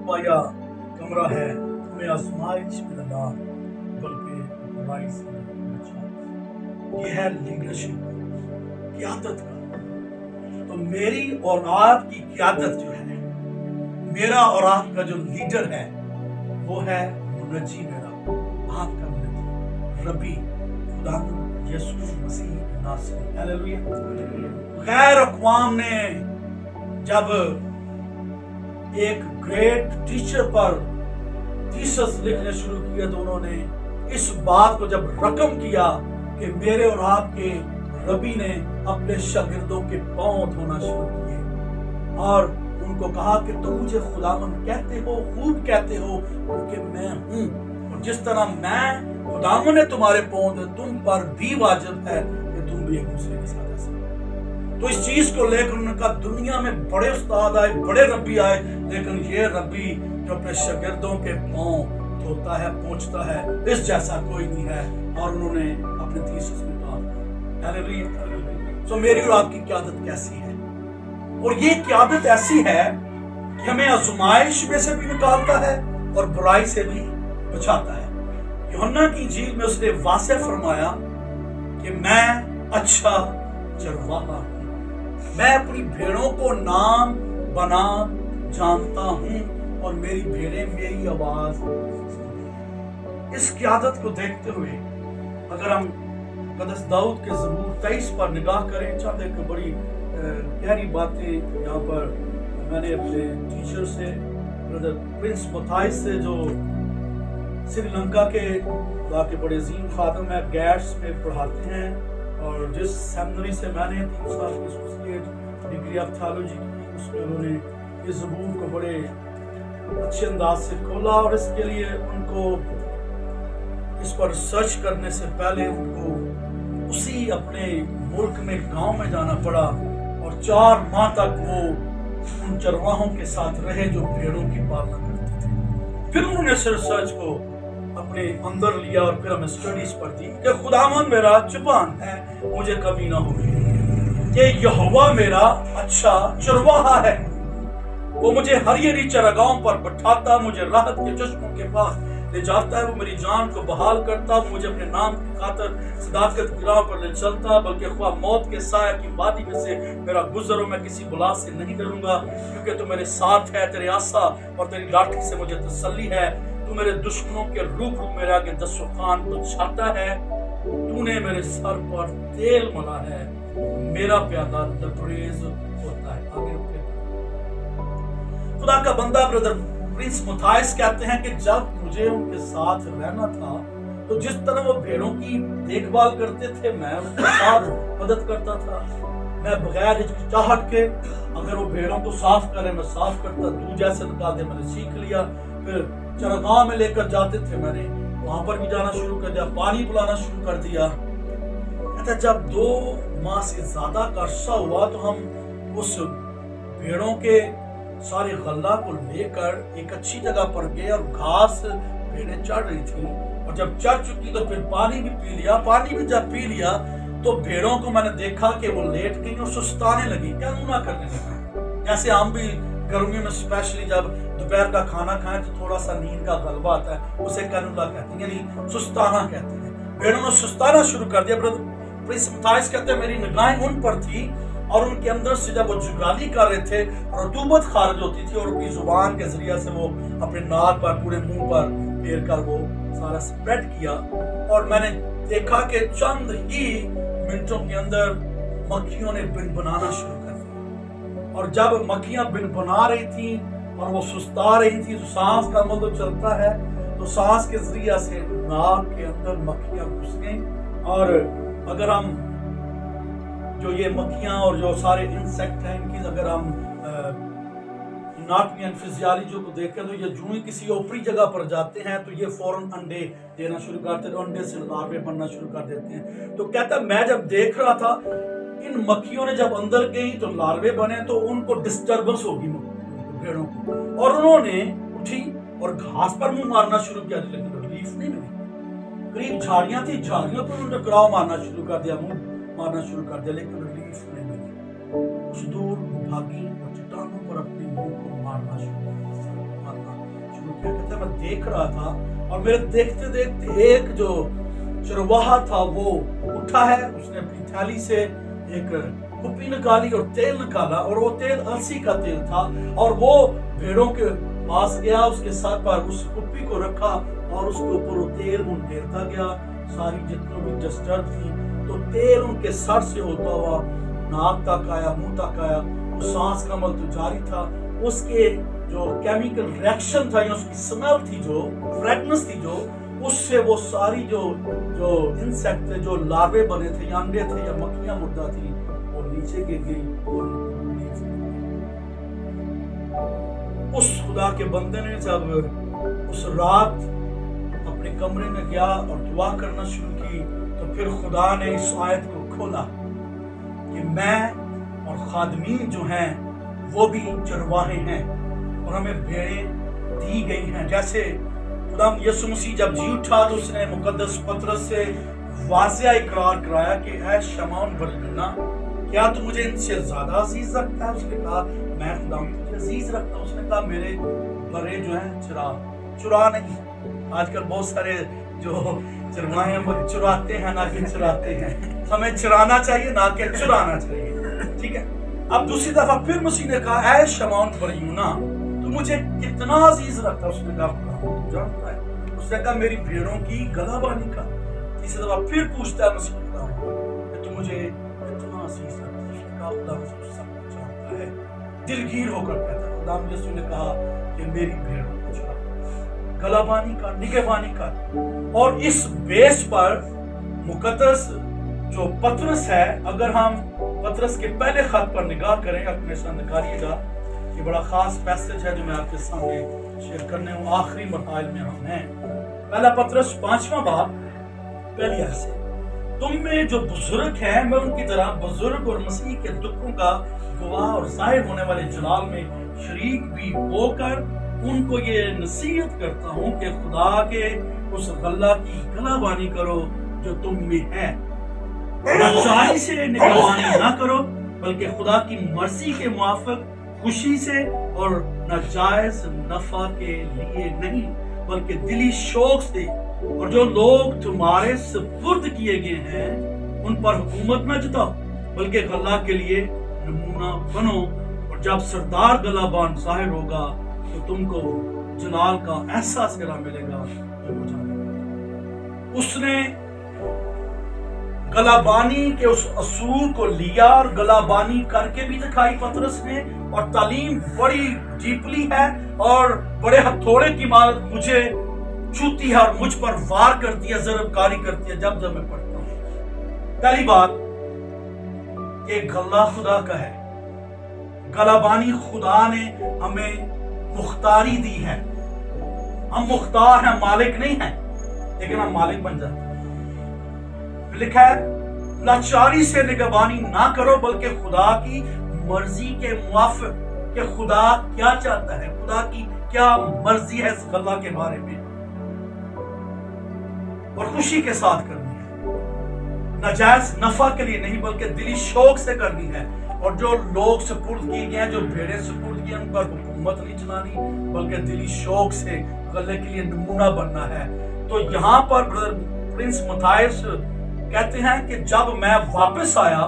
पाया कमरा है, तुम्हें आजमाइश में लगा, बल्कि बुराई से बचा। ये है लीडरशिप, क़यादत का। तो मेरी और आपकी क़यादत जो है, मेरा और आपका जो लीडर है, वो है मुनज्जी मेरा, आपका मुनज्जी, रबी खुदा यीशु मसीह नासरी। हालेलुया। गैर अक़वाम ने जब एक ग्रेट टीचर पर थीसिस लिखने शुरू किया तो उन्होंने इस बात को जब रकम किया कि मेरे और आपके रबी ने अपने शागिर्दों के पांव धोना शुरू किए और उनको कहा कि तुम मुझे खुदावंद कहते हो, खूब कहते हो, क्योंकि मैं हूं, और जिस तरह मैं खुदावंद ने तुम्हारे पांव धोए, तुम पर भी वाजिब है कि तुम भी एक दूसरे के साथ ऐसा। तो इस चीज को लेकर उन्होंने कहा दुनिया में बड़े उस्ताद आए, बड़े रब्बी आए, लेकिन ये रब्बी जो अपने शागिर्दों के पांव धोता है, पोंछता है, इस जैसा कोई नहीं है। और उन्होंने अपने थीसिस में कहा हालेलुया। सो मेरी और आपकी क़यादत कैसी है? और ये क़यादत ऐसी है कि हमें आज़माइश में से भी निकालता है और बुराई से भी बचाता है। यूहन्ना की इंजील में उसने वाज़ेह फरमाया कि मैं अच्छा चरवाहा हूं, मैं अपनी भेड़ों को नाम बना जानता हूं और मेरी भेड़ें मेरी आवाज। इस क़यादत को देखते हुए अगर हम मुक़द्दस दाऊद के ज़बूर 23 पर निगाह करें, चंद एक बड़ी गहरी बातें यहाँ पर मैंने अपने टीचर से, ब्रदर प्रिंस मथाइस से, जो श्रीलंका के बड़े अजीम खादम है, गैट्स में पढ़ाते हैं, और जिस सेमिनरी से मैंने 3 साल की एसोसिएट डिग्री ऑफ थियोलॉजी की, उसमें उन्होंने इस ज़बूर को बड़े अच्छे अंदाज से खोला। और इसके लिए उनको इस पर रिसर्च करने से पहले उनको उसी अपने मुल्क में गांव में जाना पड़ा और 4 माह तक वो उन चरवाहों के साथ रहे जो भेड़ों की पालना करते थे। फिर उन्होंने इस रिसर्च को अपने अंदर लिया और फिर हमें स्टडीज पर दी कि खुदावंद मेरा चुपान है, मुझे कमी ना होगी, कि यहोवा मेरा अच्छा चरवाहा है, वो मुझे हरी हरी चरागाहों पर बैठाता, मुझे राहत के चश्मों के पास ले जाता है, वो मेरी जान को बहाल करता, मुझे अपने नाम की खातिर सदाकत की राह पर ले चलता, बल्कि ख्वाह मौत के साया की वादी में से मेरा गुजर हो, मैं किसी बुला से नहीं डरूंगा, क्योंकि तू मेरे साथ है, तेरे आसा और तेरी लाठी से मुझे तसल्ली है, तू मेरे दुश्मनों के रूबरू मेरे आगे दस्तरखान बिछाता है, तूने मेरे सर पर तेल मला है, मेरा प्याला लबरेज होता है। आगे खुदा का बंदा ब्रदर प्रिंस मथाइस कहते हैं कि जब मुझे उनके साथ रहना था तो जिस तरह वो भेड़ों की देखभाल करते थे, मैं उनके साथ मदद करता था। मैं बगैर हिचकिचाहट के अगर वो भेड़ों को साफ करे मैं साफ करता, दूध जैसे निकाल दे मैंने सीख लिया। फिर चरागाह में लेकर जाते थे, मैंने वहां पर भी जाना शुरू कर दिया, पानी पिलाना शुरू कर दिया। कहता जब 2 माह से ज्यादा का अरसा हुआ तो हम उस भेड़ों के सारे गल्ला को लेकर एक अच्छी जगह पर गए और घास भेड़ें चढ़ रही थी, और जब चढ़ चुकी तो फिर पानी भी पी लिया। पानी भी जब पी लिया तो भेड़ों को मैंने देखा कि वो लेट गई और सुस्ताने लगी, कैनूना करने लगी। जैसे हम भी गर्मियों में स्पेशली जब दोपहर का खाना खाएं तो थोड़ा सा नींद का गलबा आता है, उसे कैनूला कहते हैं, यानी सुस्ताना कहते हैं। भेड़ों ने सुस्ताना शुरू कर दिया। ब्रदर प्रिंस मथाइस कहते हैं मेरी निगाहें उन पर थी और उनके अंदर से जब वो जुगाली कर रहे थे रतूबत खारिज होती थी और उनकी जुबान के जरिए से वो अपने नाक पर, पूरे मुंह पर फेर कर वो सारा स्प्रेड किया, और मैंने देखा कि चंद ही मिनटों के अंदर मक्खियों ने बिन बनाना शुरू कर दिया। और जब मक्खियां बिन बना रही थी और वो सुस्ता रही थी, तो सांस का अमल तो चलता है, तो सांस के जरिए से नाक के अंदर मक्खियां घुस गई। और अगर हम जो ये मक्खियां और जो सारे इंसेक्ट हैं इनकी अगर हम एनाटॉमी एंड फिजियोलॉजी को देखें तो ये जो ही किसी ऊपरी जगह पर जाते हैं तो ये फौरन अंडे देना शुरू करते हैं, अंडे से लार्वे बनना शुरू कर देते हैं। तो कहता है मैं जब देख रहा था इन मक्खियों ने जब अंदर गई तो लार्वे बने तो उनको डिस्टर्बेंस होगी भेड़ों को, और उन्होंने उठी और घास पर मुंह मारना शुरू किया, लेकिन रिलीफ नहीं मिली। करीब झाड़ियां थी, झाड़ियों पर उन्होंने टकराव मारना शुरू कर दिया, मुंह मारना शुरू कर दिया, लेकिन रिलीफ नहीं मिली। कुछ दूर भागी और चट्टानों पर अपने मुंह को मारना शुरू कर दिया। थे, मैं देख रहा था और मेरे देखते देखते एक जो चरवाहा था वो उठा है, उसने अपनी थैली से एक कुप्पी निकाली और तेल निकाला, और वो तेल अलसी का तेल था, और वो भेड़ों के पास गया, उसके सर पर उस कुप्पी को रखा और उसके ऊपर वो तेल उंडेरता गया। सारी जितनी भी डिस्टर्ब थी तो तेल उनके सर से होता हुआ नाक तक आया, मुंह तक आया। वो सांस का अमल तो जारी था, उसके जो केमिकल रिएक्शन था या उसकी स्मेल थी, जो फ्रेगनेंस थी, जो उससे वो सारी जो इंसेक्ट थे, जो लार्वे बने थे या अंडे थे या मक्खियां मुर्दा थी, वो नीचे गिर गई। उस खुदा के बंदे ने जब उस रात अपने कमरे में गया और दुआ करना शुरू की, तो फिर खुदा ने इस आयत को खोला कि मैं और खादमीन जो हैं वो भी चरवाहे हैं और हमें भेड़ें दी गई हैं। जैसे खुदा यीशु मसीह जब जी उठा तो उसने मुकद्दस पतरस से वाज़िया इकरार कराया कि ऐ शमौन बरयूना, क्या तू मुझे इनसे ज्यादा अजीज रखता है? उसने कहा मैं खुदा तुझे अजीज रखता हूँ। उसने कहा मेरे बड़े जो है चुरा नहीं। आजकल बहुत सारे जो चरवाहे वो चुराते हैं ना कि चुराते हैं। हमें चुराना चाहिए ना कि चुराना चाहिए, ठीक है। अब दूसरी दफा फिर मसीह ने कहा ऐ शमौन बरयूना, तू मुझे कितना अजीज रखता है? उसने कहा तू जानता है। उसने कहा मेरी भेड़ों की गलाबानी का। तीसरी दफा फिर पूछता है मसीह कि तू मुझे कितना अजीज रखता है? उसने कहा खुदा सब कुछ जानता है। दिलगीर होकर कहता है, खुदा यीशु ने कहा कि मेरी भेड़ों को चुरा, गलाबानी का, निगहबानी का। और इस बेस पर मुकद्दस जो पतरस है, अगर हम पतरस के पहले खत पर निगाह करें, अपने साथ निकालिएगा, ये बड़ा खास पैसेज है जो मैं आपके सामने शेयर करने हूँ। आखिरी मरहले में हम हैं। पहला पतरस 5वां बाब पहली आयत से, तुम में जो बुजुर्ग हैं मैं उनकी तरह बुजुर्ग और मसीह के दुखों का गवाह और जाहिर होने वाले जलाल में शरीक भी होकर उनको ये नसीहत करता हूँ कि खुदा के उस गल्ला की गलाबानी करो जो तुम में है। अच्छाई से निगहबानी ना करो, बल्कि खुदा की मर्जी के मुआफिक खुशी से और नाजायज नफा के लिए नहीं, बल्कि दिली शौक से। और जो लोग तुम्हारे सुपुर्द किए गए हैं उन पर हुकूमत न जताओ, बल्कि गल्ला के लिए नमूना बनो। और जब सरदार गलाबान जाहिर होगा तो तुमको जलाल का ऐसा सिरा मिलेगा जो हो जाएगा। उसने गलाबानी के उस असूल को लिया और गलाबानी करके भी दिखाई पतरस ने, और तालीम बड़ी डीपली है और बड़े हथौड़े की मारत मुझे छूती है और मुझ पर वार करती है, जरबकारी करती है जब मैं पढ़ता हूं। पहली बात कि गल्ला खुदा का है, गलाबानी खुदा ने हमें मुख्तारी दी है। हम मुख्तार हैं, मालिक नहीं हैं, लेकिन हम मालिक बन जाते हैं। लिखा है लाचारी से निगहबानी ना करो, बल्कि खुदा की मर्जी के मुआफिक, कि खुदा क्या चाहता है, खुदा की क्या मर्जी है इस गल्ला के बारे में, और खुशी के साथ करनी है। नाजायज नफा के लिए नहीं, बल्कि दिली शौक से करनी है। और जो लोग सुपुर्द किए गए हैं, जो भेड़ें सुपुर्द किए, उन पर हुकूमत नहीं चलानी, बल्कि दिली शौक से गले के लिए नमूना बनना है। तो यहाँ पर ब्रदर प्रिंस मथायस कहते हैं कि जब मैं वापस आया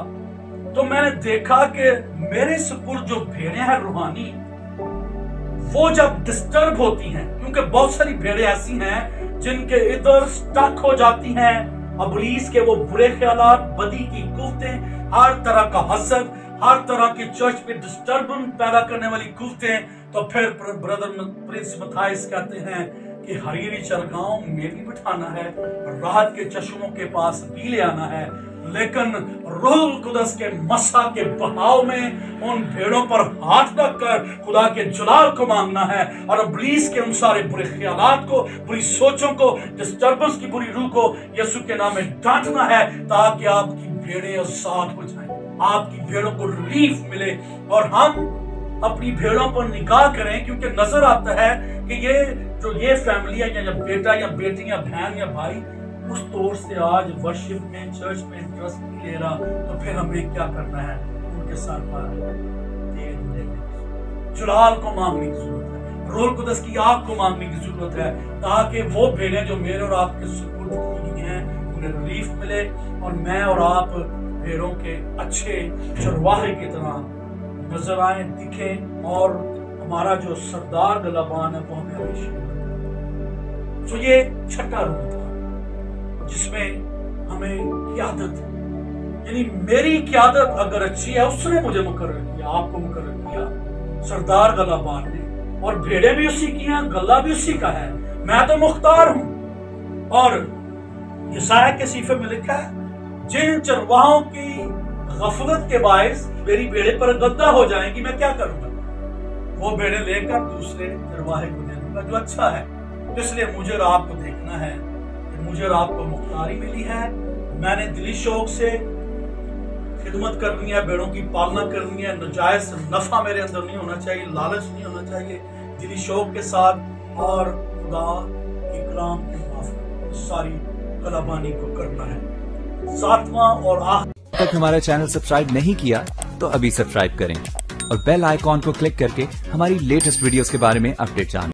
तो मैंने देखा कि मेरे सुपुर्द जो भेड़ें हैं रूहानी, वो जब डिस्टर्ब होती हैं, क्योंकि बहुत सारी भेड़ें ऐसी हैं जिनके इधर स्टक हो जाती हैं अबलीस के वो बुरे ख्यालात, बदी की कुफ्तें, हर तरह का हसद, हर तरह की चर्च पे डिस्टर्बेंस पैदा करने वाली कुफ्तें। तो फिर ब्रदर प्रिंस मथायस कहते हैं कि हरीरी चरगांव में भी बिठाना है, राहत के चश्मों के पास भी ले आना है, लेकिन रूहुल कुदस के मसा के बहाव में उन भेड़ों पर हाथ रखकर खुदा के जलाल को मांगना है, और इब्लीस के उन सारे बुरे ख्यालात को, बुरी सोचों को, डिस्टर्बेंस की बुरी रूह को यीशु के नाम में डांटना है, ताकि आपकी भेड़ें आजाद हो जाएं, आपकी भेड़ों को रिलीफ मिले। और हम अपनी भेड़ों पर निगाह करें, क्योंकि नजर आता है कि ये फैमिली है, या बेटा या बेटी या बहन या भाई उस तौर से आज वर्शिप में, चर्च में इंटरेस्ट नहीं ले रहा, तो फिर हमें क्या करना है? उनके साथ जलाल को मांगने की जरूरत है। रोल कुदस की आग को मांगने की जरूरत है, ताकि वो भेड़ें जो मेरे और आपके सुपुर्द की गई हैं उन्हें रिलीफ मिले और मैं और आप भेड़ों के अच्छे चरवाहे की तरह नजर आए, दिखें और हमारा जो सरदार गलाबान है वो हमें हमेशा। तो ये छठा रूप था जिसमें हमें क़यादत, यानी मेरी क़यादत अगर अच्छी है, उसने मुझे मुकर्रर किया, आपको मुकर्रर किया सरदार गलाबान ने, और भेड़े भी उसी की हैं, गला भी उसी का है, मैं तो मुख्तार हूं। और यशायाह के सीफे में लिखा है, जिन चरवाहों की गफलत के बायस मेरी भेड़े पर गद्दा हो जाएंगी, मैं क्या करूंगा? वो भेड़े लेकर दूसरे चरवाहे को दे दूंगा जो अच्छा है। इसलिए मुझे और आपको देखना है कि मुझे और आपको मुख्तारी मिली है, मैंने दिली शौक से खिदमत करनी है, भेड़ों की पालना करनी है, नजायज नफा मेरे अंदर नहीं होना चाहिए, लालच नहीं होना चाहिए, दिली शौक के साथ और खुदा के कलाम के मुताबिक सारी कलाबानी को करना है। सातवां और आखिरी, तक हमारा चैनल सब्सक्राइब नहीं किया तो अभी सब्सक्राइब करें और बेल आइकॉन को क्लिक करके हमारी लेटेस्ट वीडियोस के बारे में अपडेट जानें।